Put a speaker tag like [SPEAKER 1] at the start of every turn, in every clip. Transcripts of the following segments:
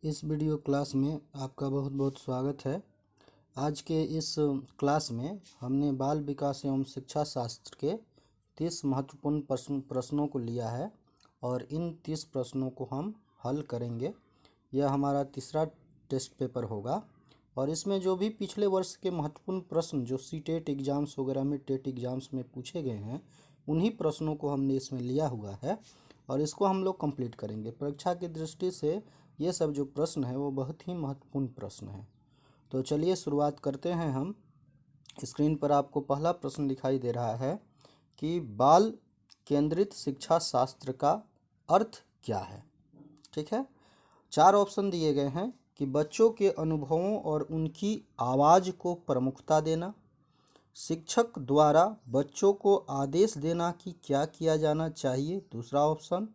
[SPEAKER 1] इस video class में आपका बहुत बहुत स्वागत है। आज के इस क्लास में हमने बाल विकास एवं शिक्षा शास्त्र के 30 महत्वपूर्ण प्रश्नों को लिया है और इन 30 प्रश्नों को हम हल करेंगे। यह हमारा तीसरा टेस्ट पेपर होगा और इसमें जो भी पिछले वर्ष के महत्वपूर्ण प्रश्न जो सीटेट एग्ज़ाम्स वगैरह में टेट एग्ज़ाम्स में पूछे गए हैं, उन्हीं प्रश्नों को हमने इसमें लिया हुआ है और इसको हम लोग कंप्लीट करेंगे। परीक्षा की दृष्टि से ये सब जो प्रश्न है वो बहुत ही महत्वपूर्ण प्रश्न है। तो चलिए शुरुआत करते हैं हम। स्क्रीन पर आपको पहला प्रश्न दिखाई दे रहा है कि बाल केंद्रित शिक्षा शास्त्र का अर्थ क्या है। ठीक है, 4 ऑप्शन दिए गए हैं कि बच्चों के अनुभवों और उनकी आवाज़ को प्रमुखता देना, शिक्षक द्वारा बच्चों को आदेश देना कि क्या किया जाना चाहिए, दूसरा ऑप्शन।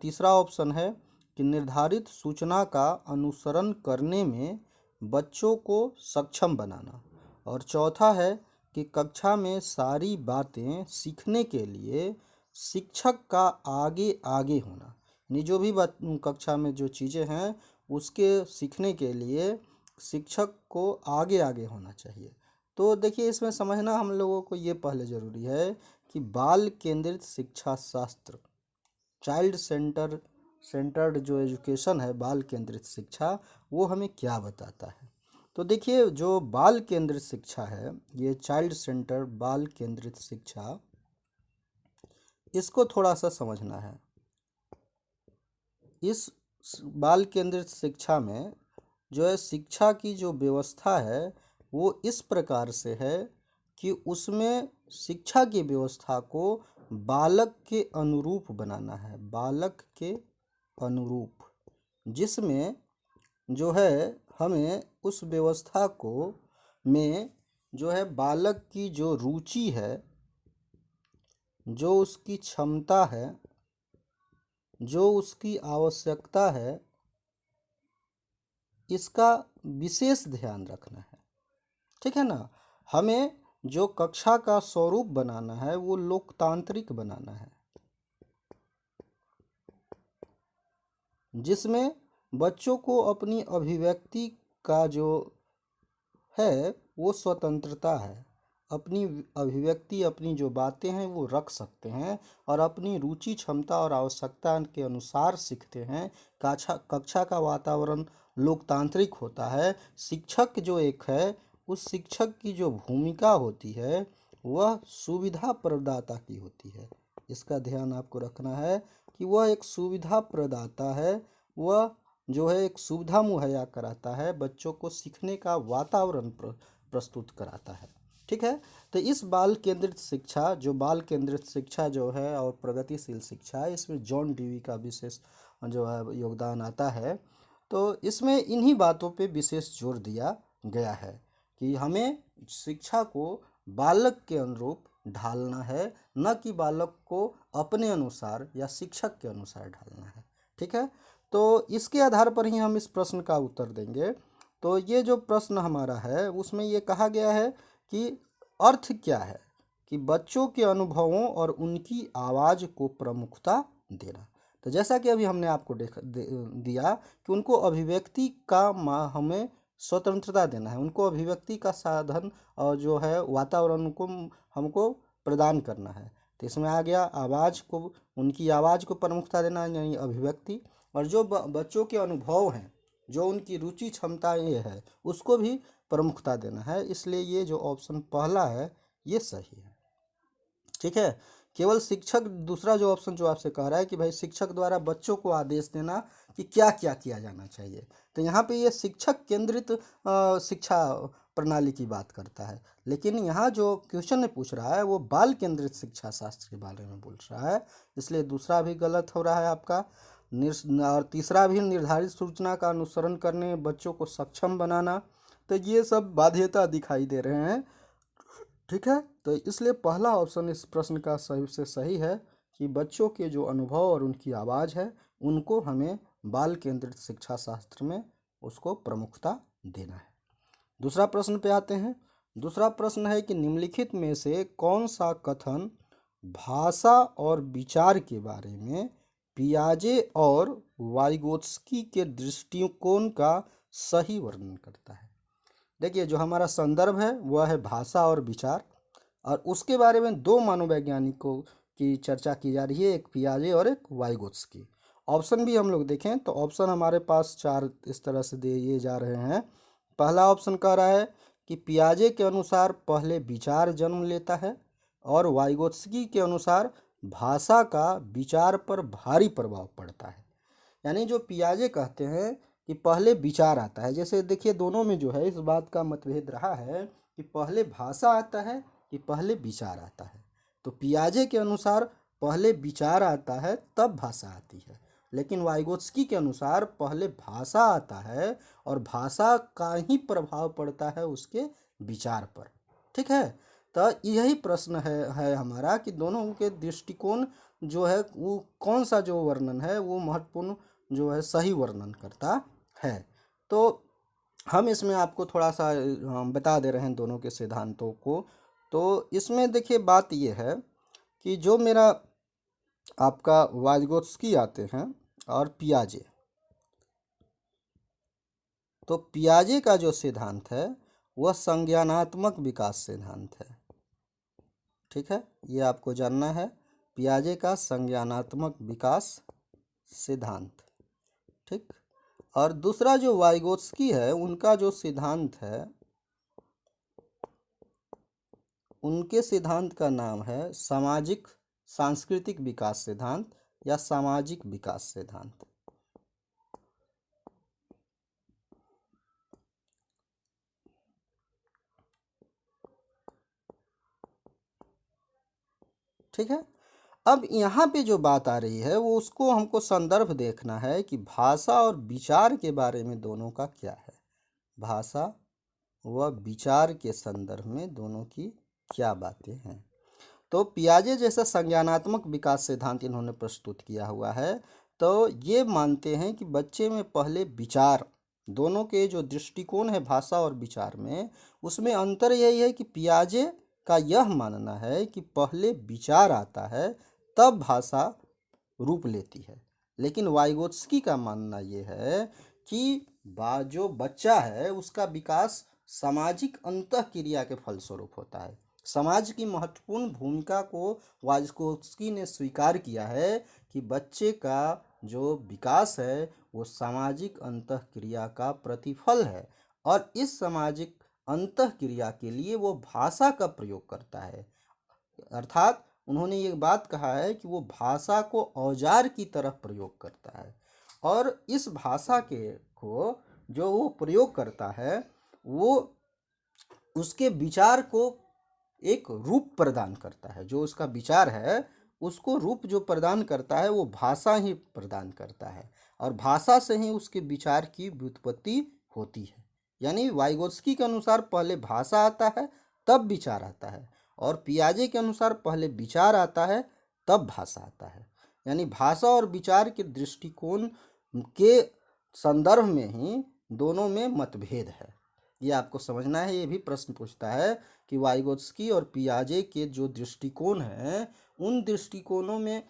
[SPEAKER 1] तीसरा ऑप्शन है कि निर्धारित सूचना का अनुसरण करने में बच्चों को सक्षम बनाना, और चौथा है कि कक्षा में सारी बातें सीखने के लिए शिक्षक का आगे आगे होना। यानी जो भी कक्षा में जो चीज़ें हैं उसके सीखने के लिए शिक्षक को आगे आगे होना चाहिए। तो देखिए, इसमें समझना हम लोगों को ये पहले ज़रूरी है कि बाल केंद्रित शिक्षा शास्त्र, चाइल्ड सेंटर्ड जो एजुकेशन है, बाल केंद्रित शिक्षा, वो हमें क्या बताता है। तो देखिए, जो बाल केंद्रित शिक्षा है, ये चाइल्ड सेंटर बाल केंद्रित शिक्षा, इसको थोड़ा सा समझना है। इस बाल केंद्रित शिक्षा में जो है शिक्षा की जो व्यवस्था है वो इस प्रकार से है कि उसमें शिक्षा की व्यवस्था को बालक के अनुरूप बनाना है, बालक के अनुरूप, जिसमें जो है हमें उस व्यवस्था को में जो है बालक की जो रुचि है, जो उसकी क्षमता है, जो उसकी आवश्यकता है, इसका विशेष ध्यान रखना है। ठीक है ना। हमें जो कक्षा का स्वरूप बनाना है वो लोकतांत्रिक बनाना है, जिसमें बच्चों को अपनी अभिव्यक्ति का जो है वो स्वतंत्रता है। अपनी अभिव्यक्ति, अपनी जो बातें हैं वो रख सकते हैं और अपनी रुचि, क्षमता और आवश्यकता के अनुसार सीखते हैं। कक्षा का वातावरण लोकतांत्रिक होता है। शिक्षक जो एक है, उस शिक्षक की जो भूमिका होती है वह सुविधा प्रदाता की होती है। इसका ध्यान आपको रखना है कि वह एक सुविधा प्रदाता है। वह जो है एक सुविधा मुहैया कराता है, बच्चों को सीखने का वातावरण प्रस्तुत कराता है। ठीक है। तो इस बाल केंद्रित शिक्षा, जो बाल केंद्रित शिक्षा जो है और प्रगतिशील शिक्षा है, इसमें जॉन डीवी का विशेष जो है योगदान आता है। तो इसमें इन्हीं बातों पे विशेष जोर दिया गया है कि हमें शिक्षा को बालक के अनुरूप ढालना है, न कि बालक को अपने अनुसार या शिक्षक के अनुसार ढालना है। ठीक है। तो इसके आधार पर ही हम इस प्रश्न का उत्तर देंगे। तो ये जो प्रश्न हमारा है उसमें ये कहा गया है कि अर्थ क्या है कि बच्चों के अनुभवों और उनकी आवाज़ को प्रमुखता देना। तो जैसा कि अभी हमने आपको दिया कि उनको अभिव्यक्ति का हमें स्वतंत्रता देना है, उनको अभिव्यक्ति का साधन और जो है वातावरण को हमको प्रदान करना है। तो इसमें आ गया आवाज़ को, उनकी आवाज़ को प्रमुखता देना यानी अभिव्यक्ति, और जो बच्चों के अनुभव हैं, जो उनकी रुचि क्षमताएं है, उसको भी प्रमुखता देना है। इसलिए ये जो ऑप्शन पहला है ये सही है। ठीक है। केवल शिक्षक, दूसरा जो ऑप्शन जो आपसे कह रहा है कि भाई शिक्षक द्वारा बच्चों को आदेश देना कि क्या क्या किया जाना चाहिए, तो यहाँ पे ये शिक्षक केंद्रित शिक्षा प्रणाली की बात करता है। लेकिन यहाँ जो क्वेश्चन पूछ रहा है वो बाल केंद्रित शिक्षा शास्त्र के बारे में बोल रहा है, इसलिए दूसरा भी गलत हो रहा है आपका। और तीसरा भी निर्धारित सूचना का अनुसरण करने में बच्चों को सक्षम बनाना, तो ये सब बाध्यता दिखाई दे रहे हैं। ठीक है। तो इसलिए पहला ऑप्शन इस प्रश्न का सही से सही है कि बच्चों के जो अनुभव और उनकी आवाज़ है उनको हमें बाल केंद्रित शिक्षा शास्त्र में उसको प्रमुखता देना है। दूसरा प्रश्न पे आते हैं। दूसरा प्रश्न है कि निम्नलिखित में से कौन सा कथन भाषा और विचार के बारे में पियाजे और वाइगोत्स्की के दृष्टिकोण का सही वर्णन करता है। देखिए, जो हमारा संदर्भ है वह है भाषा और विचार, और उसके बारे में दो मनोवैज्ञानिकों की चर्चा की जा रही है, एक पियाजे और एक वाइगोत्स्की। ऑप्शन भी हम लोग देखें तो ऑप्शन हमारे पास चार इस तरह से दिए जा रहे हैं। पहला ऑप्शन कह रहा है कि पियाजे के अनुसार पहले विचार जन्म लेता है और वाइगोत्स्की के अनुसार भाषा का विचार पर भारी प्रभाव पड़ता है। यानी जो पियाजे कहते हैं कि पहले विचार आता है, जैसे देखिए दोनों में जो है इस बात का मतभेद रहा है कि पहले भाषा आता है कि पहले विचार आता है। तो पियाजे के अनुसार पहले विचार आता है तब भाषा आती है, लेकिन वाइगोत्स्की के अनुसार पहले भाषा आता है और भाषा का ही प्रभाव पड़ता है उसके विचार पर। ठीक है, तो यही प्रश्न है हमारा कि दोनों के दृष्टिकोण जो है वो कौन सा जो वर्णन है वो महत्वपूर्ण जो है सही वर्णन करता है। तो हम इसमें आपको थोड़ा सा बता दे रहे हैं दोनों के सिद्धांतों को। तो इसमें देखिए बात ये है कि जो मेरा आपका वाइगोत्स्की आते हैं और पियाजे, तो पियाजे का जो सिद्धांत है वह संज्ञानात्मक विकास सिद्धांत है। ठीक है, ये आपको जानना है, पियाजे का संज्ञानात्मक विकास सिद्धांत। ठीक, और दूसरा जो वाइगोत्स्की है उनका जो सिद्धांत है, उनके सिद्धांत का नाम है सामाजिक सांस्कृतिक विकास सिद्धांत या सामाजिक विकास सिद्धांत। ठीक है, अब यहाँ पे जो बात आ रही है वो उसको हमको संदर्भ देखना है कि भाषा और विचार के बारे में दोनों का क्या है। भाषा व विचार के संदर्भ में दोनों की क्या बातें हैं। तो पियाजे जैसा संज्ञानात्मक विकास सिद्धांत इन्होंने प्रस्तुत किया हुआ है। तो ये मानते हैं कि बच्चे में पहले विचार, दोनों के जो दृष्टिकोण है भाषा और विचार में, उसमें अंतर यही है कि पियाजे का यह मानना है कि पहले विचार आता है तब भाषा रूप लेती है, लेकिन वाइगोत्स्की का मानना ये है कि जो बच्चा है उसका विकास सामाजिक अंतःक्रिया के फलस्वरूप होता है। समाज की महत्वपूर्ण भूमिका को वाइगोत्स्की ने स्वीकार किया है कि बच्चे का जो विकास है वो सामाजिक अंतःक्रिया का प्रतिफल है, और इस सामाजिक अंतःक्रिया के लिए वो भाषा का प्रयोग करता है। अर्थात उन्होंने ये बात कहा है कि वो भाषा को औजार की तरह प्रयोग करता है, और इस भाषा के को जो वो प्रयोग करता है वो उसके विचार को एक रूप प्रदान करता है। जो उसका विचार है उसको रूप जो प्रदान करता है वो भाषा ही प्रदान करता है, और भाषा से ही उसके विचार की व्युत्पत्ति होती है। यानी वाइगोत्स्की के अनुसार पहले भाषा आता है तब विचार आता है, और पियाजे के अनुसार पहले विचार आता है तब भाषा आता है। यानी भाषा और विचार के दृष्टिकोण के संदर्भ में ही दोनों में मतभेद है। ये आपको समझना है। ये भी प्रश्न पूछता है कि वाइगोत्स्की और पियाजे के जो दृष्टिकोण हैं उन दृष्टिकोणों में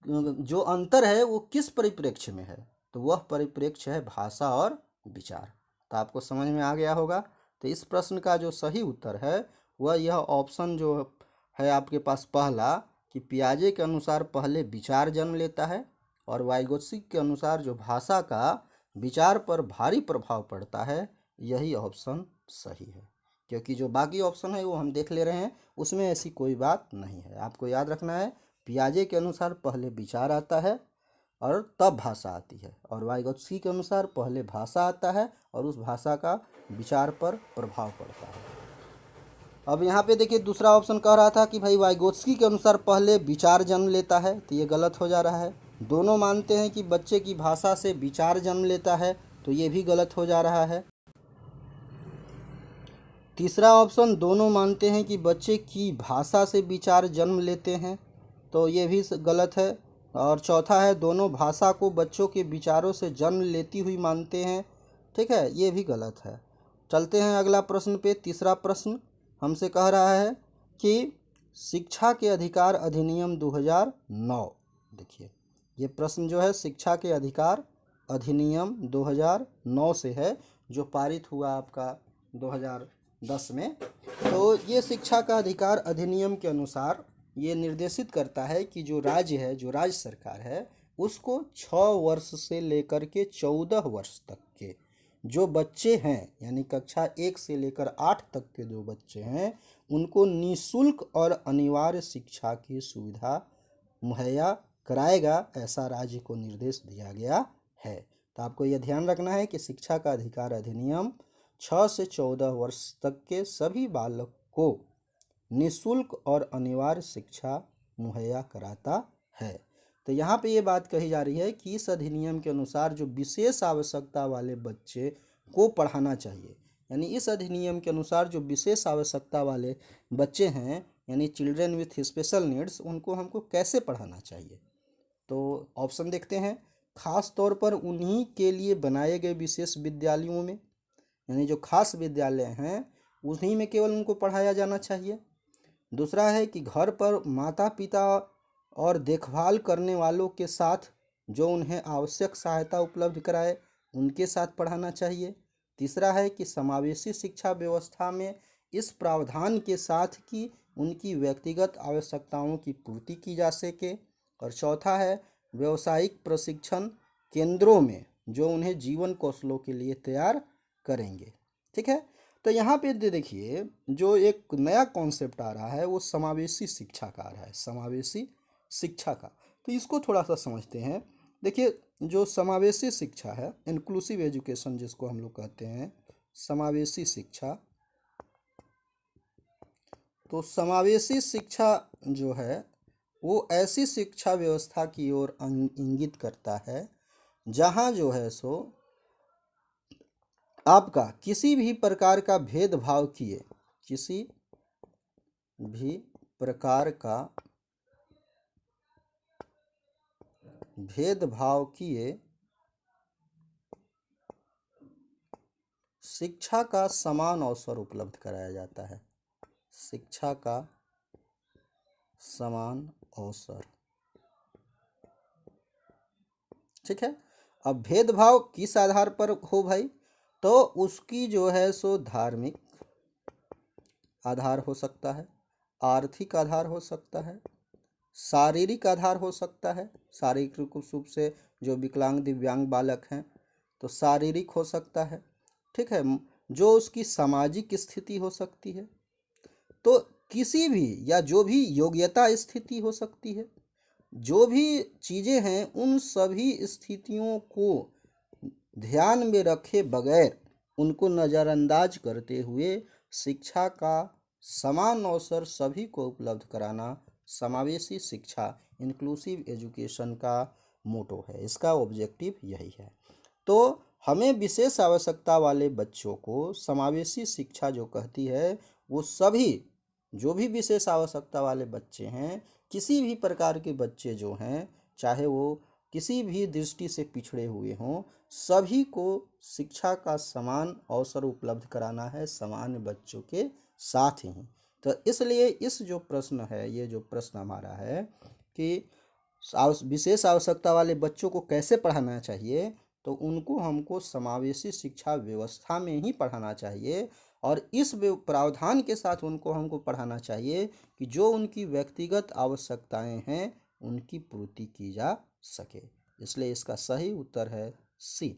[SPEAKER 1] जो अंतर है वो किस परिप्रेक्ष्य में है, तो वह परिप्रेक्ष्य है भाषा और विचार। तो आपको समझ में आ गया होगा। तो इस प्रश्न का जो सही उत्तर है वह यह ऑप्शन जो है आपके पास पहला, कि पियाजे के अनुसार पहले विचार जन्म लेता है और वाइगोत्स्की के अनुसार जो भाषा का विचार पर भारी प्रभाव पड़ता है, यही ऑप्शन सही है। क्योंकि जो बाकी ऑप्शन है वो हम देख ले रहे हैं, उसमें ऐसी कोई बात नहीं है। आपको याद रखना है, पियाजे के अनुसार पहले विचार आता है और तब भाषा आती है, और वाइगोत्स्की के अनुसार पहले भाषा आता है और उस भाषा का विचार पर प्रभाव पड़ता है। अब यहाँ पे देखिए दूसरा ऑप्शन कह रहा था कि भाई वाइगोत्स्की के अनुसार पहले विचार जन्म लेता है, तो ये गलत हो जा रहा है। दोनों मानते हैं कि बच्चे की भाषा से विचार जन्म लेता है, तो ये भी गलत हो जा रहा है। तीसरा ऑप्शन, दोनों मानते हैं कि बच्चे की भाषा से विचार जन्म लेते हैं, तो ये भी गलत है। और चौथा है, दोनों भाषा को बच्चों के विचारों से जन्म लेती हुई मानते हैं। ठीक है, ये भी गलत है। चलते हैं अगला प्रश्न पे। तीसरा प्रश्न हमसे कह रहा है कि शिक्षा के अधिकार अधिनियम 2009, देखिए ये प्रश्न जो है शिक्षा के अधिकार अधिनियम 2009 से है, जो पारित हुआ आपका 2010 में। तो ये शिक्षा का अधिकार अधिनियम के अनुसार ये निर्देशित करता है कि जो राज्य है, जो राज्य सरकार है, उसको 6 वर्ष से लेकर के 14 वर्ष तक के जो बच्चे हैं, यानी कक्षा 1 से लेकर 8 तक के जो बच्चे हैं, उनको निःशुल्क और अनिवार्य शिक्षा की सुविधा मुहैया कराएगा, ऐसा राज्य को निर्देश दिया गया है। तो आपको यह ध्यान रखना है कि शिक्षा का अधिकार अधिनियम 6 से 14 वर्ष तक के सभी बालक को निःशुल्क और अनिवार्य शिक्षा मुहैया कराता है। तो यहाँ पे ये बात कही जा रही है कि इस अधिनियम के अनुसार जो विशेष आवश्यकता वाले बच्चे को पढ़ाना चाहिए, यानी इस अधिनियम के अनुसार जो विशेष आवश्यकता वाले बच्चे हैं, यानी चिल्ड्रन विथ स्पेशल नीड्स, उनको हमको कैसे पढ़ाना चाहिए। तो ऑप्शन देखते हैं। खास तौर पर उन्हीं के लिए बनाए गए विशेष विद्यालयों में, यानी जो खास विद्यालय हैं उन्हीं में केवल उनको पढ़ाया जाना चाहिए। दूसरा है कि घर पर माता पिता और देखभाल करने वालों के साथ जो उन्हें आवश्यक सहायता उपलब्ध कराए, उनके साथ पढ़ाना चाहिए। तीसरा है कि समावेशी शिक्षा व्यवस्था में इस प्रावधान के साथ कि उनकी व्यक्तिगत आवश्यकताओं की पूर्ति की जा सके। और चौथा है व्यावसायिक प्रशिक्षण केंद्रों में जो उन्हें जीवन कौशलों के लिए तैयार करेंगे। ठीक है। तो यहाँ पे देखिए, जो एक नया कॉन्सेप्ट आ रहा है वो समावेशी शिक्षा का आ रहा है, समावेशी शिक्षा का। तो इसको थोड़ा सा समझते हैं। देखिए, जो समावेशी शिक्षा है, इंक्लूसिव एजुकेशन जिसको हम लोग कहते हैं, समावेशी शिक्षा। तो समावेशी शिक्षा जो है वो ऐसी शिक्षा व्यवस्था की ओर इंगित करता है जहाँ जो है सो आपका किसी भी प्रकार का भेदभाव किए, किसी भी प्रकार का भेदभाव किए शिक्षा का समान अवसर उपलब्ध कराया जाता है, शिक्षा का समान अवसर। ठीक है। अब भेदभाव किस आधार पर हो भाई, तो उसकी जो है सो धार्मिक आधार हो सकता है, आर्थिक आधार हो सकता है, शारीरिक आधार हो सकता है, शारीरिक रूप से जो विकलांग दिव्यांग बालक हैं तो शारीरिक हो सकता है। ठीक है। जो उसकी सामाजिक स्थिति हो सकती है, तो किसी भी या जो भी योग्यता स्थिति हो सकती है, जो भी चीज़ें हैं उन सभी स्थितियों को ध्यान में रखे बगैर, उनको नज़रअंदाज करते हुए शिक्षा का समान अवसर सभी को उपलब्ध कराना समावेशी शिक्षा, इंक्लूसिव एजुकेशन का मोटो है, इसका ऑब्जेक्टिव यही है। तो हमें विशेष आवश्यकता वाले बच्चों को समावेशी शिक्षा जो कहती है, वो सभी जो भी विशेष आवश्यकता वाले बच्चे हैं, किसी भी प्रकार के बच्चे जो हैं, चाहे वो किसी भी दृष्टि से पिछड़े हुए हों, सभी को शिक्षा का समान अवसर उपलब्ध कराना है सामान्य बच्चों के साथ ही। तो इसलिए इस जो प्रश्न है, ये जो प्रश्न हमारा है कि विशेष आवश्यकता वाले बच्चों को कैसे पढ़ाना चाहिए, तो उनको हमको समावेशी शिक्षा व्यवस्था में ही पढ़ाना चाहिए। और इस प्रावधान के साथ उनको हमको पढ़ाना चाहिए कि जो उनकी व्यक्तिगत आवश्यकताएं हैं उनकी पूर्ति की जा सके। इसलिए इसका सही उत्तर है सी।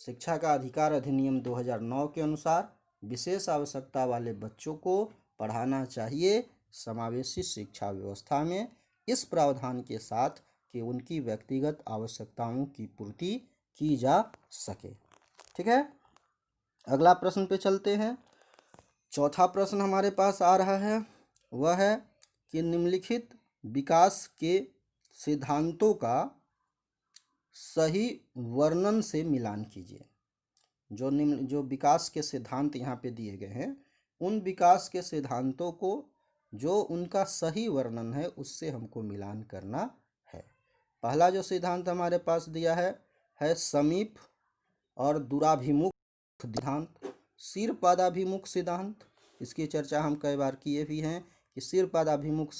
[SPEAKER 1] शिक्षा का अधिकार अधिनियम 2009 के अनुसार विशेष आवश्यकता वाले बच्चों को पढ़ाना चाहिए समावेशी शिक्षा व्यवस्था में, इस प्रावधान के साथ कि उनकी व्यक्तिगत आवश्यकताओं की पूर्ति की जा सके। ठीक है। अगला प्रश्न पे चलते हैं। चौथा प्रश्न हमारे पास आ रहा है, वह है कि निम्नलिखित विकास के सिद्धांतों का सही वर्णन से मिलान कीजिए। जो विकास के सिद्धांत यहाँ पे दिए गए हैं, उन विकास के सिद्धांतों को जो उनका सही वर्णन है उससे हमको मिलान करना है। पहला जो सिद्धांत हमारे पास दिया है समीप और दूराभिमुख सिद्धांत, सिरपादाभिमुख सिद्धांत। इसकी चर्चा हम कई बार किए भी हैं कि सिरपादाभिमुख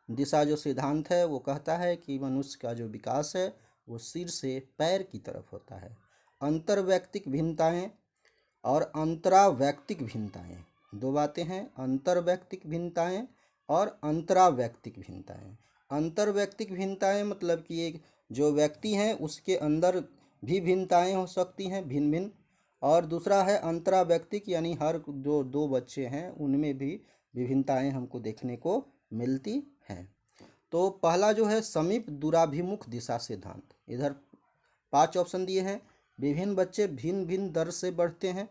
[SPEAKER 1] दिशा जो सिद्धांत है वो कहता है कि मनुष्य का जो विकास है वो सिर से पैर की तरफ होता है। अंतर्वैयक्तिक भिन्नताएं और अंतरावैयक्तिक भिन्नताएं, दो बातें हैं, अंतर्वैयक्तिक भिन्नताएं और अंतरावैयक्तिक भिन्नताएं। अंतर्वैयक्तिक भिन्नताएं मतलब कि एक जो व्यक्ति है उसके अंदर भी भिन्नताएं हो सकती हैं भिन्न भिन्न, और दूसरा है अंतरावैयक्तिक, यानी हर जो दो बच्चे हैं उनमें भी विभिन्नताएं हमको देखने को मिलती हैं। तो पहला जो है समीप दूराभिमुख दिशा सिद्धांत, इधर 5 ऑप्शन दिए हैं। विभिन्न बच्चे भिन्न भिन्न दर से बढ़ते हैं।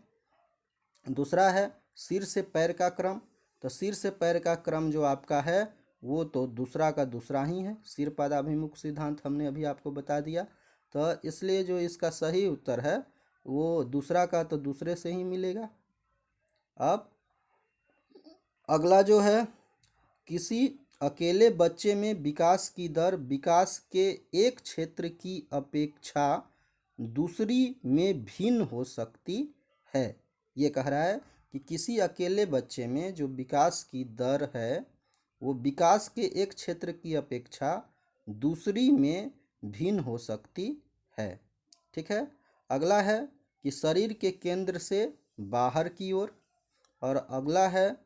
[SPEAKER 1] दूसरा है सिर से पैर का क्रम, तो सिर से पैर का क्रम जो आपका है वो तो दूसरा का दूसरा ही है, सिर पादाभिमुख सिद्धांत हमने अभी आपको बता दिया। तो इसलिए जो इसका सही उत्तर है वो दूसरा का तो दूसरे से ही मिलेगा। अब अगला जो है, किसी अकेले बच्चे में विकास की दर विकास के एक क्षेत्र की अपेक्षा दूसरी में भिन्न हो सकती है। ये कह रहा है कि किसी अकेले बच्चे में जो विकास की दर है वो विकास के एक क्षेत्र की अपेक्षा दूसरी में भिन्न हो सकती है। ठीक है। अगला है कि शरीर के केंद्र से बाहर की ओर, और अगला है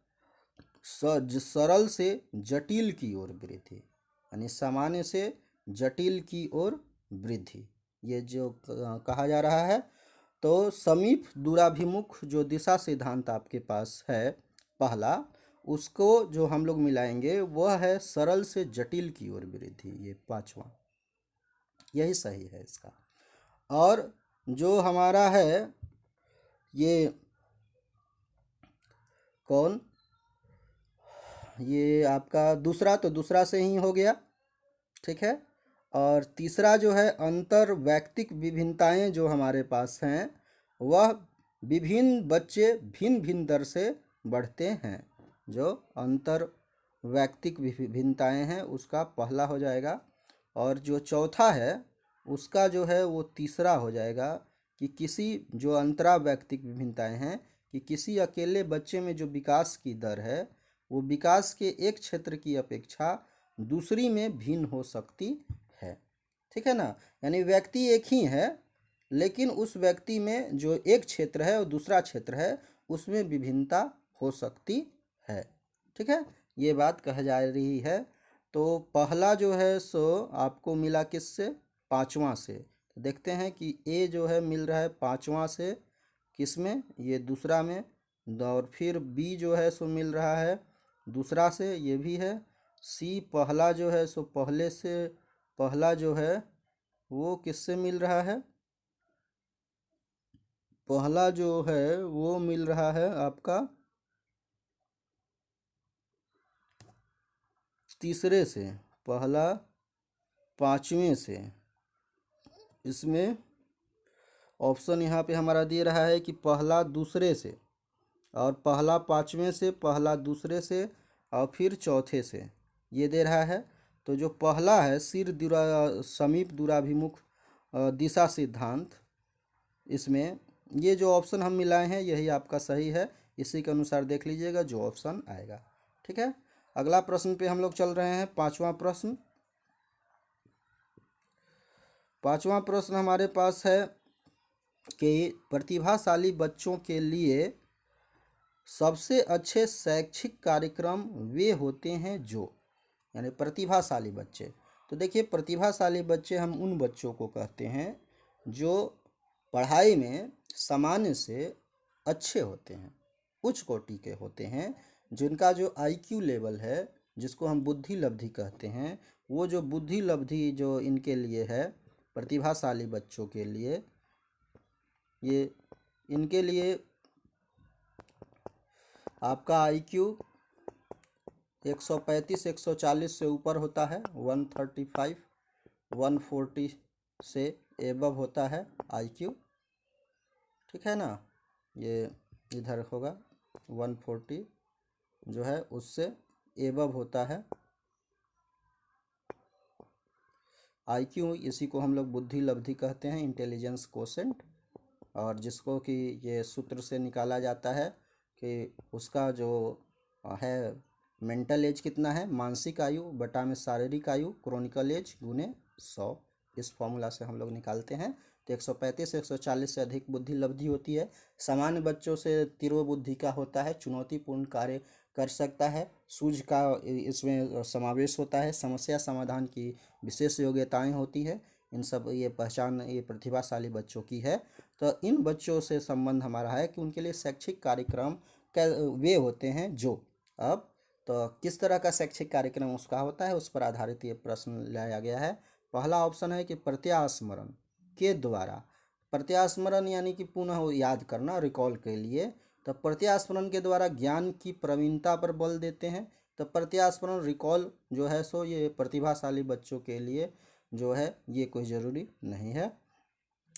[SPEAKER 1] सरल से जटिल की ओर वृद्धि, यानी सामान्य से जटिल की ओर वृद्धि, ये जो कहा जा रहा है। तो समीप दूराभिमुख जो दिशा सिद्धांत आपके पास है पहला, उसको जो हम लोग मिलाएंगे वह है सरल से जटिल की ओर वृद्धि, ये 5वां, यही सही है इसका। और जो हमारा है ये कौन, ये आपका दूसरा, तो दूसरा से ही हो गया। ठीक है। और तीसरा जो है अंतर्वैयक्तिक विभिन्नताएं जो हमारे पास हैं वह विभिन्न बच्चे भिन्न भिन्न दर से बढ़ते हैं। जो अंतर्वैयक्तिक विभिन्नताएं हैं उसका पहला हो जाएगा, और जो चौथा है उसका जो है वो तीसरा हो जाएगा कि किसी जो अंतरावैयक्तिक विभिन्नताएं हैं कि किसी अकेले बच्चे में जो विकास की दर है वो विकास के एक क्षेत्र की अपेक्षा दूसरी में भिन्न हो सकती है। ठीक है ना, यानी व्यक्ति एक ही है लेकिन उस व्यक्ति में जो एक क्षेत्र है और दूसरा क्षेत्र है उसमें विभिन्नता हो सकती है। ठीक है, ये बात कह जा रही है। तो पहला जो है सो आपको मिला किससे, 5वां से। तो देखते हैं कि ए जो है मिल रहा है 5वां से, किस में, ये दूसरा में। और फिर बी जो है सो मिल रहा है दूसरा से, ये भी है। सी पहला जो है सो पहले से, पहला जो है वो किससे मिल रहा है, पहला जो है वो मिल रहा है आपका तीसरे से, पहला 5वें से। इसमें ऑप्शन यहाँ पे हमारा दे रहा है कि पहला दूसरे से, और पहला 5वें से, पहला दूसरे से, और फिर चौथे से, ये दे रहा है। तो जो पहला है समीप दूराभिमुख दिशा सिद्धांत, इसमें ये जो ऑप्शन हम मिलाए हैं यही आपका सही है, इसी के अनुसार देख लीजिएगा जो ऑप्शन आएगा। ठीक है, अगला प्रश्न पे हम लोग चल रहे हैं। 5वां प्रश्न, 5वां प्रश्न हमारे पास है कि प्रतिभाशाली बच्चों के लिए सबसे अच्छे शैक्षिक कार्यक्रम वे होते हैं जो, यानी प्रतिभाशाली बच्चे। तो देखिए प्रतिभाशाली बच्चे हम उन बच्चों को कहते हैं जो पढ़ाई में सामान्य से अच्छे होते हैं, उच्च कोटि के होते हैं, जिनका जो आईक्यू लेवल है जिसको हम बुद्धि लब्धि कहते हैं, वो जो बुद्धि लब्धि जो इनके लिए है प्रतिभाशाली बच्चों के लिए, ये इनके लिए आपका आईक्यू 135 140 से ऊपर होता है, 135 140 से एबव होता है आईक्यू। ठीक है ना, ये इधर होगा 140 जो है उससे एबव होता है आईक्यू। इसी को हम लोग बुद्धि लब्धि कहते हैं, इंटेलिजेंस कोसेंट, और जिसको कि ये सूत्र से निकाला जाता है कि उसका जो है मेंटल एज कितना है, मानसिक आयु बटा में शारीरिक आयु, क्रोनिकल एज गुने 100, इस फॉर्मूला से हम लोग निकालते हैं। तो 135 140 से अधिक बुद्धि लब्धि होती है। सामान्य बच्चों से तीव्र बुद्धि का होता है, चुनौतीपूर्ण कार्य कर सकता है, सूझ का इसमें समावेश होता है, समस्या समाधान की विशेष योग्यताएं होती है। इन सब ये पहचान ये प्रतिभाशाली बच्चों की है। तो इन बच्चों से संबंध हमारा है कि उनके लिए शैक्षिक कार्यक्रम वे होते हैं जो अब तो किस तरह का शैक्षिक कार्यक्रम उसका होता है, उस पर आधारित ये प्रश्न लाया गया है। पहला ऑप्शन है कि प्रत्यास्मरण के द्वारा, प्रत्यास्मरण यानी कि पुनः याद करना, रिकॉल के लिए। तो प्रत्यास्मरण के द्वारा ज्ञान की प्रवीणता पर बल देते हैं। तो प्रत्यास्मरण रिकॉल जो है सो ये प्रतिभाशाली बच्चों के लिए जो है ये कोई ज़रूरी नहीं है।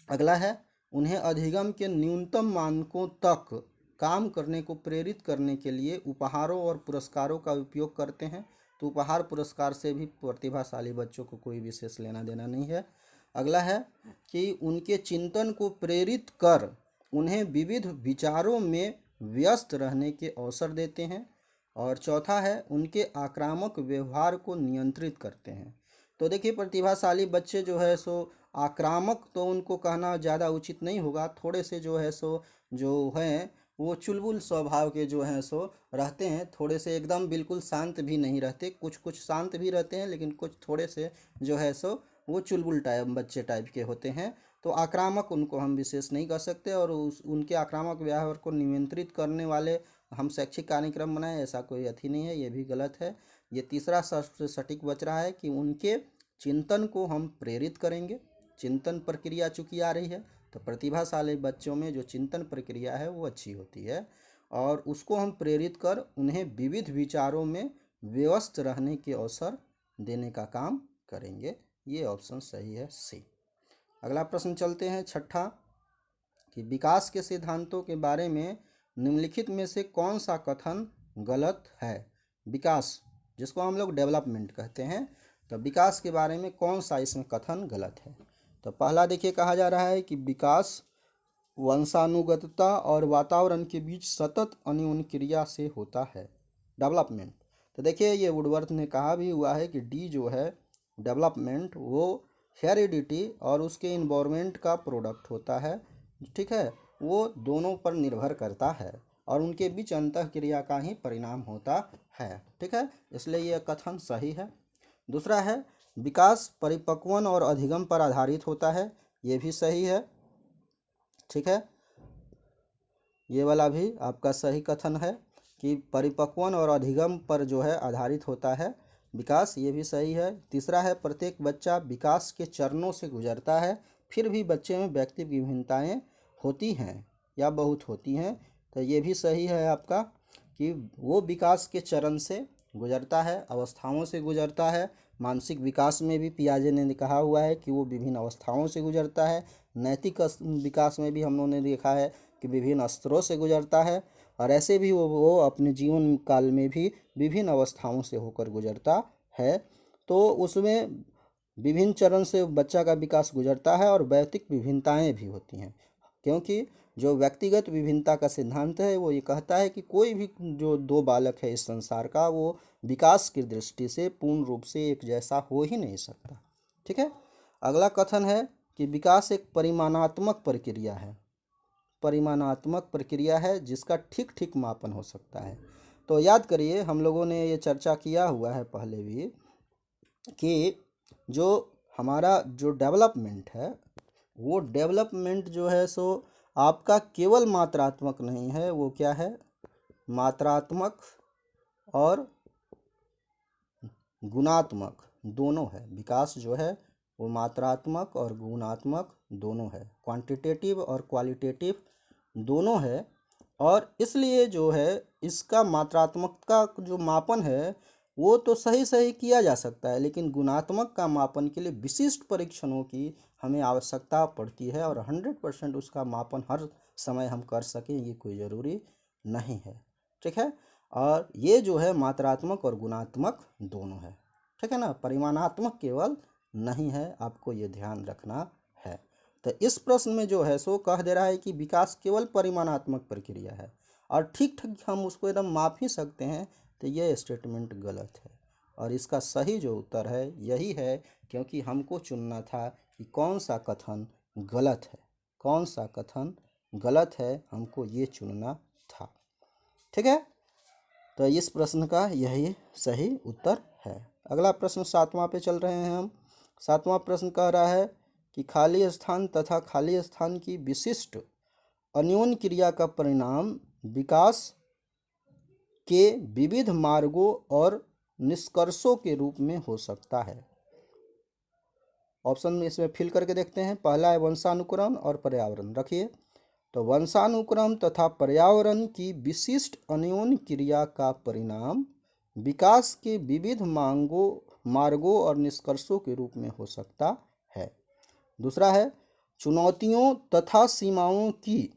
[SPEAKER 1] अगला है, उन्हें अधिगम के न्यूनतम मानकों तक काम करने को प्रेरित करने के लिए उपहारों और पुरस्कारों का उपयोग करते हैं। तो उपहार पुरस्कार से भी प्रतिभाशाली बच्चों को कोई विशेष लेना देना नहीं है। अगला है कि उनके चिंतन को प्रेरित कर उन्हें विविध विचारों में व्यस्त रहने के अवसर देते हैं। और चौथा है, उनके आक्रामक व्यवहार को नियंत्रित करते हैं। तो देखिए प्रतिभाशाली बच्चे जो है सो आक्रामक तो उनको कहना ज़्यादा उचित नहीं होगा, थोड़े से जो है सो जो हैं वो चुलबुल स्वभाव के जो हैं सो रहते हैं, थोड़े से एकदम बिल्कुल शांत भी नहीं रहते, कुछ कुछ शांत भी रहते हैं लेकिन कुछ थोड़े से जो है सो वो चुलबुल टाइप बच्चे टाइप के होते हैं। तो आक्रामक उनको हम विशेष नहीं कर सकते, और उनके आक्रामक व्यवहार को नियंत्रित करने वाले हम शैक्षिक कार्यक्रम बनाएं ऐसा कोई अथी नहीं है, ये भी गलत है। ये तीसरा सबसे सटीक बच रहा है कि उनके चिंतन को हम प्रेरित करेंगे। चिंतन प्रक्रिया चूँकि आ रही है तो प्रतिभाशाली बच्चों में जो चिंतन प्रक्रिया है वो अच्छी होती है, और उसको हम प्रेरित कर उन्हें विविध विचारों में व्यस्त रहने के अवसर देने का काम करेंगे। ये ऑप्शन सही है, सी। अगला प्रश्न चलते हैं, छठा, कि विकास के सिद्धांतों के बारे में निम्नलिखित में से कौन सा कथन गलत है। विकास जिसको हम लोग डेवलपमेंट कहते हैं, तो विकास के बारे में कौन सा इसमें कथन गलत है। तो पहला देखिए, कहा जा रहा है कि विकास वंशानुगतता और वातावरण के बीच सतत अन्योन्य क्रिया से होता है। डेवलपमेंट, तो देखिए ये वुडवर्थ ने कहा भी हुआ है कि डी जो है डेवलपमेंट वो हेरिडिटी और उसके इन्वायरमेंट का प्रोडक्ट होता है, ठीक है, वो दोनों पर निर्भर करता है और उनके बीच अंतः क्रिया का ही परिणाम होता है, ठीक है, इसलिए यह कथन सही है। दूसरा है, विकास परिपक्वन और अधिगम पर आधारित होता है, ये भी सही है, ठीक है, ये वाला भी आपका सही कथन है कि परिपक्वन और अधिगम पर जो है आधारित होता है विकास, ये भी सही है। तीसरा है, प्रत्येक बच्चा विकास के चरणों से गुजरता है, फिर भी बच्चे में व्यक्तिगत विभिन्नताएं होती हैं या बहुत होती हैं, तो ये भी सही है आपका कि वो विकास के चरण से गुजरता है, अवस्थाओं से गुजरता है। मानसिक विकास में भी पियाजे ने कहा हुआ है कि वो विभिन्न अवस्थाओं से गुजरता है। नैतिक विकास में भी हम लोगों ने देखा है कि विभिन्न स्तरों से गुजरता है, और ऐसे भी वो अपने जीवन काल में भी विभिन्न अवस्थाओं से होकर गुजरता है। तो उसमें विभिन्न चरण से बच्चा का विकास गुजरता है और व्यक्तिक विभिन्नताएं भी होती हैं, क्योंकि जो व्यक्तिगत विभिन्नता का सिद्धांत है वो ये कहता है कि कोई भी जो दो बालक है इस संसार का वो विकास की दृष्टि से पूर्ण रूप से एक जैसा हो ही नहीं सकता, ठीक है। अगला कथन है कि विकास एक परिमाणात्मक प्रक्रिया है, परिमाणात्मक प्रक्रिया है जिसका ठीक ठीक मापन हो सकता है। तो याद करिए हम लोगों ने ये चर्चा किया हुआ है पहले भी कि जो हमारा जो डेवलपमेंट है वो डेवलपमेंट जो है सो आपका केवल मात्रात्मक नहीं है, वो क्या है, मात्रात्मक और गुणात्मक दोनों है। विकास जो है वो मात्रात्मक और गुणात्मक दोनों है, क्वांटिटेटिव और क्वालिटेटिव दोनों है। और इसलिए जो है इसका मात्रात्मक का जो मापन है वो तो सही सही किया जा सकता है, लेकिन गुणात्मक का मापन के लिए विशिष्ट परीक्षणों की हमें आवश्यकता पड़ती है, और 100% उसका मापन हर समय हम कर सकें ये कोई ज़रूरी नहीं है, ठीक है। और ये जो है मात्रात्मक और गुणात्मक दोनों है, ठीक है ना, परिमाणात्मक केवल नहीं है, आपको ये ध्यान रखना है। तो इस प्रश्न में जो है सो कह दे रहा है कि विकास केवल परिमाणात्मक प्रक्रिया है, और ठीक ठीक हम उसको एकदम माप ही सकते हैं। तो ये स्टेटमेंट गलत है और इसका सही जो उत्तर है यही है, क्योंकि हमको चुनना था कि कौन सा कथन गलत है, कौन सा कथन गलत है, हमको ये चुनना था। ठीक है, तो इस प्रश्न का यही सही उत्तर है। अगला प्रश्न 7वां पे चल रहे हैं हम। 7वां प्रश्न कह रहा है कि खाली स्थान तथा खाली स्थान की विशिष्ट अन्योन्य क्रिया का परिणाम विकास के विविध मार्गों और निष्कर्षों के रूप में हो सकता है। ऑप्शन में इसमें फिल करके देखते हैं। पहला है वंशानुक्रम और पर्यावरण। रखिए, तो वंशानुक्रम तथा पर्यावरण की विशिष्ट अन्योन्य क्रिया का परिणाम विकास के विविध मार्गों और निष्कर्षों के रूप में हो सकता है। दूसरा है चुनौतियों तथा सीमाओं की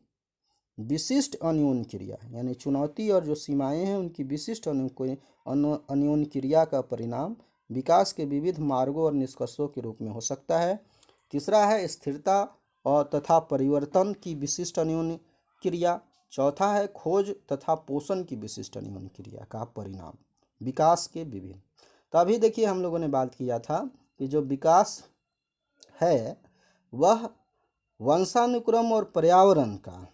[SPEAKER 1] विशिष्ट अन्योन्य क्रिया, यानी चुनौती और जो सीमाएं हैं उनकी विशिष्ट अन्योन्य क्रिया का परिणाम विकास के विविध मार्गों और निष्कर्षों के रूप में हो सकता है। तीसरा है स्थिरता और तथा परिवर्तन की विशिष्ट अन्योन्य क्रिया। चौथा है खोज तथा पोषण की विशिष्ट अन्योन्य क्रिया का परिणाम विकास के विभिन्न। तो अभी देखिए हम लोगों ने बात किया था कि जो विकास है वह वंशानुक्रम और पर्यावरण का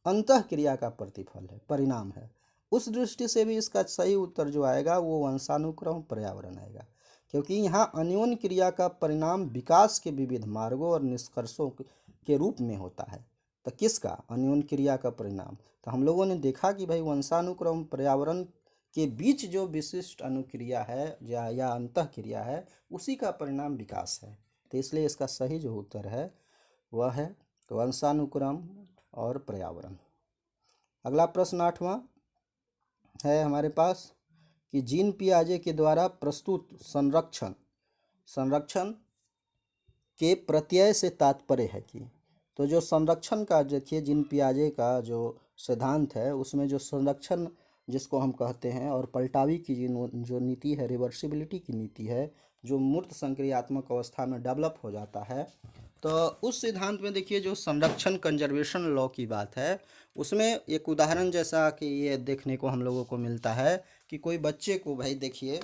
[SPEAKER 1] अंतःक्रिया का प्रतिफल है, परिणाम है। उस दृष्टि से भी इसका सही उत्तर जो आएगा वो वंशानुक्रम पर्यावरण आएगा, क्योंकि यहाँ अन्योन्य क्रिया का परिणाम विकास के विविध मार्गों और निष्कर्षों के रूप में होता है। तो किसका? अन्योन्य क्रिया का परिणाम। तो हम लोगों ने देखा कि भाई वंशानुक्रम पर्यावरण के बीच जो विशिष्ट अनुक्रिया है या अंतःक्रिया है उसी का परिणाम विकास है। तो इसलिए इसका सही जो उत्तर है वह है वंशानुक्रम और पर्यावरण। अगला प्रश्न 8वां है हमारे पास कि जीन पियाजे के द्वारा प्रस्तुत संरक्षण के प्रत्यय से तात्पर्य है कि, तो जो संरक्षण का देखिए जीन पियाजे का जो सिद्धांत है उसमें जो संरक्षण जिसको हम कहते हैं और पलटावी की जो नीति है, रिवर्सिबिलिटी की नीति है, जो मूर्त संक्रियात्मक अवस्था में डेवलप हो जाता है, तो उस सिद्धांत में देखिए जो संरक्षण कंजर्वेशन लॉ की बात है उसमें एक उदाहरण जैसा कि ये देखने को हम लोगों को मिलता है कि कोई बच्चे को भाई देखिए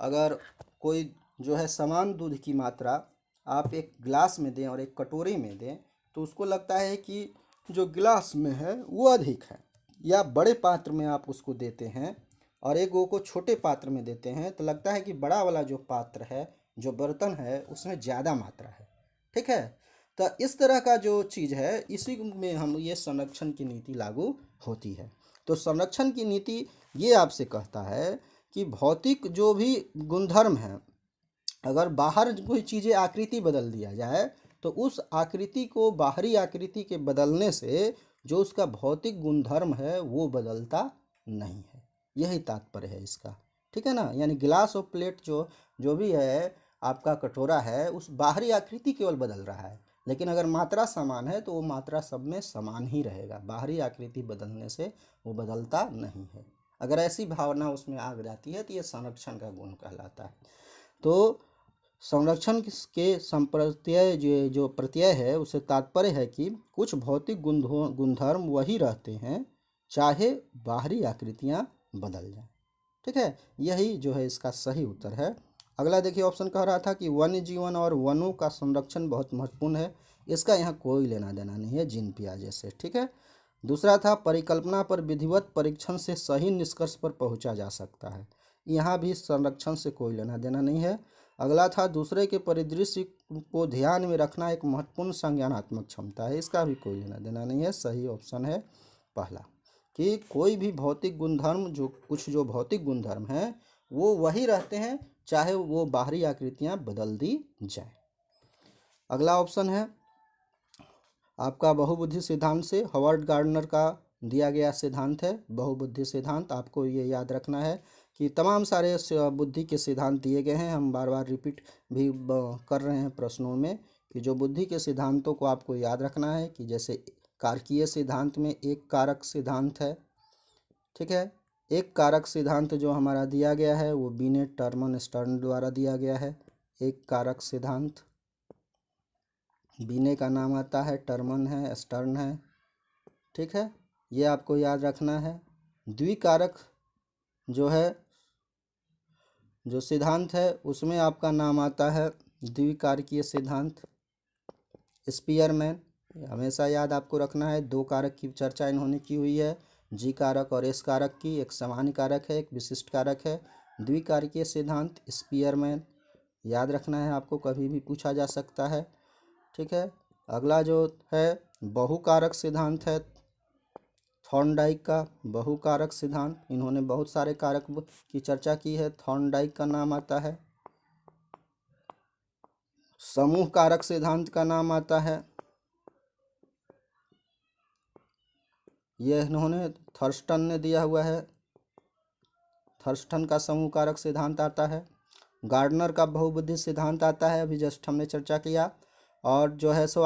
[SPEAKER 1] अगर कोई जो है समान दूध की मात्रा आप एक गिलास में दें और एक कटोरे में दें तो उसको लगता है कि जो गिलास में है वो अधिक है, या बड़े पात्र में आप उसको देते हैं और एक को छोटे पात्र में देते हैं तो लगता है कि बड़ा वाला जो पात्र है, जो बर्तन है, उसमें ज़्यादा मात्रा है। ठीक है, तो इस तरह का जो चीज़ है इसी में हम ये संरक्षण की नीति लागू होती है। तो संरक्षण की नीति ये आपसे कहता है कि भौतिक जो भी गुणधर्म है, अगर बाहर कोई चीज़ें आकृति बदल दिया जाए तो उस आकृति को बाहरी आकृति के बदलने से जो उसका भौतिक गुणधर्म है वो बदलता नहीं है। यही तात्पर्य है इसका। ठीक है ना, यानी गिलास और प्लेट जो भी है, आपका कटोरा है, उस बाहरी आकृति केवल बदल रहा है, लेकिन अगर मात्रा समान है तो वो मात्रा सब में समान ही रहेगा, बाहरी आकृति बदलने से वो बदलता नहीं है। अगर ऐसी भावना उसमें आ जाती है तो ये संरक्षण का गुण कहलाता है। तो संरक्षण के संप्रत्यय जो प्रत्यय है उससे तात्पर्य है कि कुछ भौतिक गुणधर्म वही रहते हैं चाहे बाहरी आकृतियां बदल जाएं। ठीक है, यही जो है इसका सही उत्तर है। अगला देखिए ऑप्शन कह रहा था कि वन्य जीवन और वनों का संरक्षण बहुत महत्वपूर्ण है। इसका यहाँ कोई लेना देना नहीं है जीन पियाजे से। ठीक है, दूसरा था परिकल्पना पर विधिवत परीक्षण से सही निष्कर्ष पर पहुंचा जा सकता है। यहाँ भी संरक्षण से कोई लेना देना नहीं है। अगला था दूसरे के परिदृश्य को ध्यान में रखना एक महत्वपूर्ण संज्ञानात्मक क्षमता है। इसका भी कोई लेना देना नहीं है। सही ऑप्शन है पहला, कि कोई भी भौतिक गुणधर्म जो भौतिक गुणधर्म हैं वो वही रहते हैं चाहे वो बाहरी आकृतियां बदल दी जाए। अगला ऑप्शन है आपका बहुबुद्धि सिद्धांत से हॉवर्ड गार्डनर का दिया गया सिद्धांत है बहुबुद्धि सिद्धांत। आपको ये याद रखना है कि तमाम सारे बुद्धि के सिद्धांत दिए गए हैं, हम बार बार रिपीट भी कर रहे हैं प्रश्नों में कि जो बुद्धि के सिद्धांतों को आपको याद रखना है कि जैसे कारकीय सिद्धांत में एक कारक सिद्धांत है। ठीक है, एक कारक सिद्धांत जो हमारा दिया गया है वो बीनेट टर्मन स्टर्न द्वारा दिया गया है। एक कारक सिद्धांत, बीने का नाम आता है, टर्मन है, स्टर्न है। ठीक है, ये आपको याद रखना है। द्विकारक जो है जो सिद्धांत है उसमें आपका नाम आता है द्विकारकीय सिद्धांत, स्पीयरमैन। हमेशा याद आपको रखना है, दो कारक की चर्चा इन्होंने की हुई है, जी कारक और एस कारक की। एक सामान्य कारक है, एक विशिष्ट कारक है। द्विकारकीय सिद्धांत स्पीयरमैन याद रखना है आपको, कभी भी पूछा जा सकता है। ठीक है। अगला जो है बहुकारक सिद्धांत है, थॉर्नडाइक का बहुकारक सिद्धांत। इन्होंने बहुत सारे कारक की चर्चा की है, थॉर्नडाइक का नाम आता है। समूह कारक सिद्धांत का नाम आता है, यह इन्होंने थर्स्टन ने दिया हुआ है, थर्स्टन का समूह कारक सिद्धांत आता है। गार्डनर का बहुबुद्धि सिद्धांत आता है, अभी जस्ट हमने चर्चा किया। और जो है सो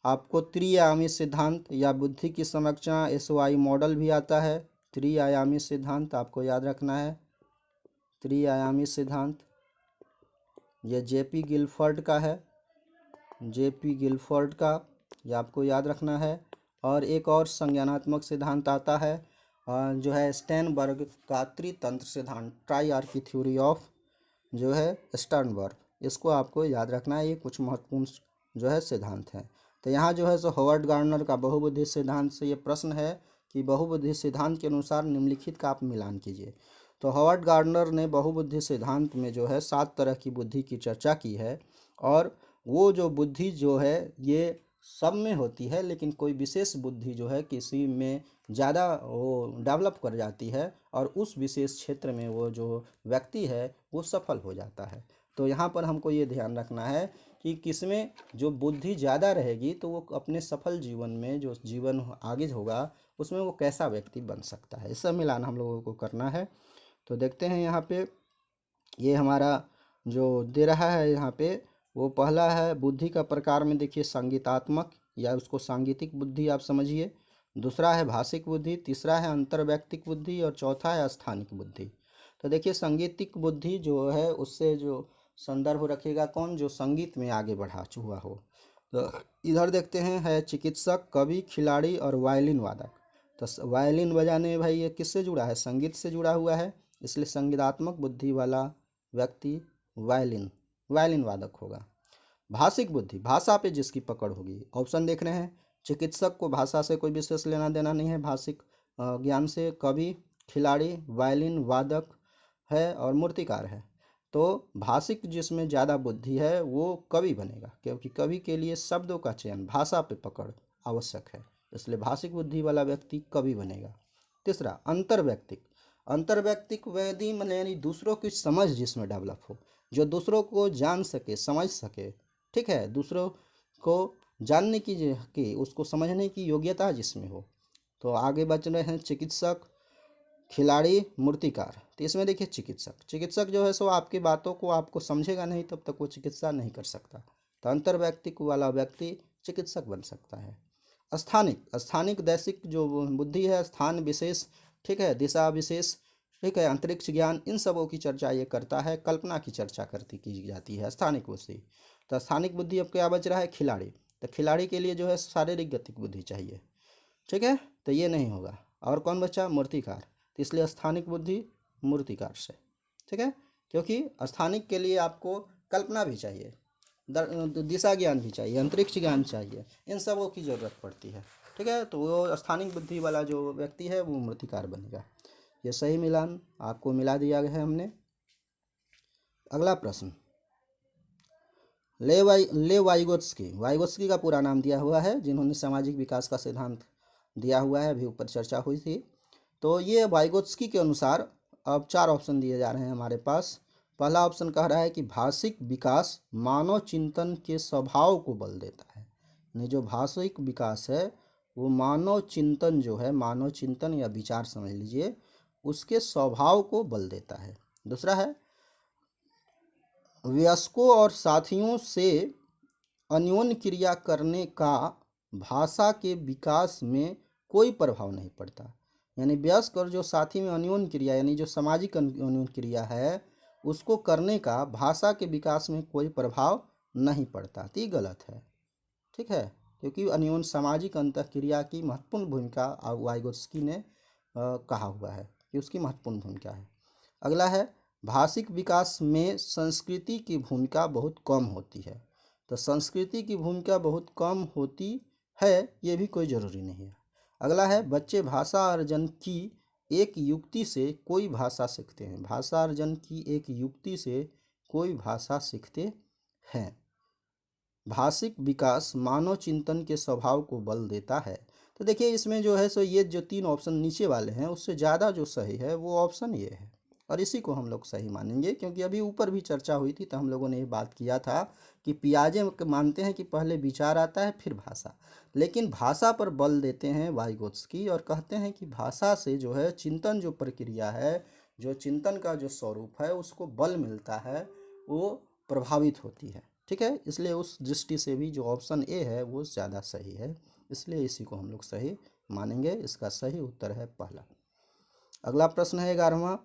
[SPEAKER 1] आपको त्रिआयामी सिद्धांत या बुद्धि की संरचना SOI मॉडल भी आता है। त्रिआयामी सिद्धांत आपको याद रखना है, त्रिआयामी सिद्धांत ये JP गिलफोर्ड का है, JP गिलफोर्ड का, ये आपको याद रखना है। और एक और संज्ञानात्मक सिद्धांत आता है जो है स्टर्नबर्ग का त्रितंत्र सिद्धांत, ट्राइआर्की थ्योरी ऑफ जो है स्टर्नबर्ग, इसको आपको याद रखना है। ये कुछ महत्वपूर्ण जो है सिद्धांत हैं। तो यहाँ जो है सो हॉवर्ड गार्डनर का बहुबुद्धि सिद्धांत से ये प्रश्न है कि बहुबुद्धि सिद्धांत के अनुसार निम्नलिखित का आप मिलान कीजिए। तो हॉवर्ड गार्डनर ने बहुबुद्धि सिद्धांत में जो है 7 तरह की बुद्धि की चर्चा की है। और वो जो बुद्धि जो है ये सब में होती है, लेकिन कोई विशेष बुद्धि जो है किसी में ज़्यादा वो डेवलप कर जाती है और उस विशेष क्षेत्र में वो जो व्यक्ति है वो सफल हो जाता है। तो यहाँ पर हमको ये ध्यान रखना है कि किसमें जो बुद्धि ज़्यादा रहेगी तो वो अपने सफल जीवन में जो जीवन आगे होगा उसमें वो कैसा व्यक्ति बन सकता है, इसका मिलान हम लोगों को करना है। तो देखते हैं यहाँ पे ये हमारा जो दे रहा है यहाँ पे, वो पहला है बुद्धि का प्रकार में देखिए संगीतात्मक या उसको सांगीतिक बुद्धि आप समझिए। दूसरा है भाषिक बुद्धि, तीसरा है अंतर्वैयक्तिक बुद्धि और चौथा है स्थानिक बुद्धि। तो देखिए सांगीतिक बुद्धि जो है उससे जो संदर्भ रखेगा कौन, जो संगीत में आगे बढ़ा हुआ हो। तो इधर देखते हैं है चिकित्सक, कवि, खिलाड़ी और वायलिन वादक। तो वायलिन बजाने में भाई ये किससे जुड़ा है, संगीत से जुड़ा हुआ है, इसलिए संगीतात्मक बुद्धि वाला व्यक्ति वायलिन वादक होगा। भाषिक बुद्धि, भाषा पे जिसकी पकड़ होगी। ऑप्शन देख रहे हैं, चिकित्सक को भाषा से कोई विशेष लेना देना नहीं है, भाषिक ज्ञान से। कवि, खिलाड़ी, वायलिन वादक है और मूर्तिकार है। तो भाषिक जिसमें ज़्यादा बुद्धि है वो कवि बनेगा, क्योंकि कवि के लिए शब्दों का चयन, भाषा पे पकड़ आवश्यक है, इसलिए भाषिक बुद्धि वाला व्यक्ति कवि बनेगा। तीसरा अंतर्वैयक्तिक, अंतर्वैयक्तिक वैधि मतलब यानी दूसरों की समझ जिसमें डेवलप हो, जो दूसरों को जान सके, समझ सके। ठीक है, दूसरों को जानने की उसको समझने की योग्यता जिसमें हो। तो आगे बच रहे हैं चिकित्सक, खिलाड़ी, मूर्तिकार। तो इसमें देखिए चिकित्सक, चिकित्सक जो है सो आपकी बातों को आपको समझेगा नहीं तब तक वो चिकित्सा नहीं कर सकता। तो अंतर्वैयक्तिक वाला व्यक्ति चिकित्सक बन सकता है। स्थानिक, स्थानिक दैसिक जो बुद्धि है, स्थान विशेष, ठीक है, दिशा विशेष, ठीक है, अंतरिक्ष ज्ञान, इन सबों की चर्चा ये करता है, कल्पना की चर्चा की जाती है स्थानिक बुद्धि। तो स्थानिक बुद्धि अब क्या बच रहा है, खिलाड़ी। तो खिलाड़ी के लिए जो है शारीरिक गतिक बुद्धि चाहिए। ठीक है, तो ये नहीं होगा। और कौन बचा, मूर्तिकार। तो इसलिए स्थानिक बुद्धि मूर्तिकार से। ठीक है, क्योंकि स्थानिक के लिए आपको कल्पना भी चाहिए, दिशा ज्ञान भी चाहिए, अंतरिक्ष ज्ञान चाहिए, इन सबों की ज़रूरत पड़ती है। ठीक है, तो वो स्थानिक बुद्धि वाला जो व्यक्ति है वो मूर्तिकार बनेगा। ये सही मिलान आपको मिला दिया गया है हमने। अगला प्रश्न, वाइगोत्स्की का पूरा नाम दिया हुआ है, जिन्होंने सामाजिक विकास का सिद्धांत दिया हुआ है, अभी ऊपर चर्चा हुई थी। तो ये वाइगोत्स्की के अनुसार अब 4 ऑप्शन दिए जा रहे हैं हमारे पास। पहला ऑप्शन कह रहा है कि भाषिक विकास मानव चिंतन के स्वभाव को बल देता है, यानी जो भाषिक विकास है वो मानव चिंतन जो है, मानव चिंतन या विचार समझ लीजिए, उसके स्वभाव को बल देता है। दूसरा है वयस्कों और साथियों से अन्योन्य क्रिया करने का भाषा के विकास में कोई प्रभाव नहीं पड़ता, यानी वयस्क और जो साथी में अन्योन्य क्रिया यानी जो सामाजिक अन्योन्य क्रिया है उसको करने का भाषा के विकास में कोई प्रभाव नहीं पड़ता। तो ये गलत है। ठीक है, क्योंकि अन्योन्य सामाजिक अंतःक्रिया की महत्वपूर्ण भूमिका वाइगोत्स्की ने कहा हुआ है। कि उसकी महत्वपूर्ण भूमिका है। अगला है भाषिक विकास में संस्कृति की भूमिका बहुत कम होती है। तो संस्कृति की भूमिका बहुत कम होती है, ये भी कोई ज़रूरी नहीं है। अगला है बच्चे भाषा अर्जन की एक युक्ति से कोई भाषा सीखते हैं। भाषा अर्जन की एक युक्ति से कोई भाषा सीखते हैं। भाषिक विकास मानव चिंतन के स्वभाव को बल देता है। तो देखिए इसमें जो है सो ये जो 3 ऑप्शन नीचे वाले हैं उससे ज़्यादा जो सही है वो ऑप्शन ये है, और इसी को हम लोग सही मानेंगे, क्योंकि अभी ऊपर भी चर्चा हुई थी तो हम लोगों ने ये बात किया था कि पियाजे मानते हैं कि पहले विचार आता है फिर भाषा, लेकिन भाषा पर बल देते हैं वाइगोत्स्की और कहते हैं कि भाषा से जो है चिंतन जो प्रक्रिया है, जो चिंतन का जो स्वरूप है उसको बल मिलता है, वो प्रभावित होती है। ठीक है, इसलिए उस दृष्टि से भी जो ऑप्शन ए है वो ज़्यादा सही है, इसलिए इसी को हम लोग सही मानेंगे। इसका सही उत्तर है पहला। अगला प्रश्न है 11वां,